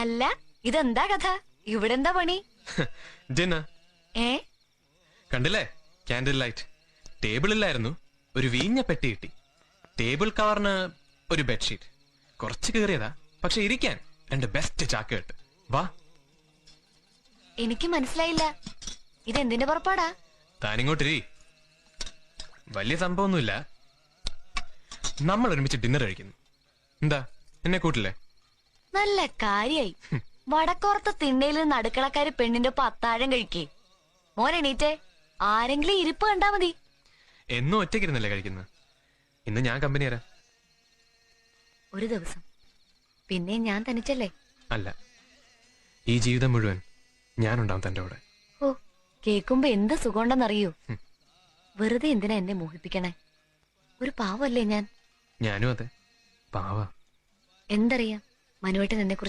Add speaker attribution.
Speaker 1: അല്ല ഇതെന്താ കഥ? ഇവിടെ എന്താ പണി?
Speaker 2: ഡിന്നർ.
Speaker 1: ഏ
Speaker 2: കണ്ടില്ലേ, ക്യാൻഡിൽ ലൈറ്റ്. ടേബിളിലായിരുന്നു ഒരു വീഞ്ഞ പെട്ടി കിട്ടി. ടേബിൾ കവറിന് ഒരു ബെഡ്ഷീറ്റ്. കുറച്ച് കയറിയതാ, പക്ഷെ ഇരിക്കാൻ 2 ബെസ്റ്റ് ചാക്ക് കെട്ട്. വാ.
Speaker 1: എനിക്ക് മനസ്സിലായില്ല, ഇതെന്തിന്റെ പുറപ്പാടാ?
Speaker 2: താനിങ്ങോട്ടിരി. വലിയ സംഭവമൊന്നുമില്ല. നമ്മൾ ഒരുമിച്ച് ഡിന്നർ കഴിക്കുന്നു. എന്താ, എന്നെ കൂട്ടില്ലേ?
Speaker 1: നല്ല കാര്യായി. വടക്കോർത്ത തിണ്ണയിൽ നിന്ന് അടുക്കളക്കാര് പെണ്ണിന്റെ ഒപ്പം അത്താഴം കഴിക്കേ. മോൻ എണീറ്റേ, ആരെങ്കിലും ഇരിപ്പ് കണ്ടാ മതി.
Speaker 2: എന്നും ഒറ്റയ്ക്കിരുന്നല്ലേ കഴിക്കുന്നത്? ഇന്ന് ഞാൻ കമ്പനി തരാം.
Speaker 1: ഒരു ദിവസം പിന്നെ ഞാൻ തനിച്ചല്ലേ?
Speaker 2: അല്ല, ഈ ജീവിതം മുഴുവൻ ഞാനുണ്ടാവും തന്റെ കൂടെ.
Speaker 1: ഓ, കേക്കുമ്പോ എന്ത് സുഖമുണ്ടെന്നറിയൂ. വെറുതെ എന്തിനാ എന്നെ മോഹിപ്പിക്കണേ? ഒരു പാവല്ലേ ഞാൻ?
Speaker 2: ഞാനും അതെ, പാവ.
Speaker 1: എന്തറിയാം മനുവേട്ടൻ എന്നെ കുറിച്ച്.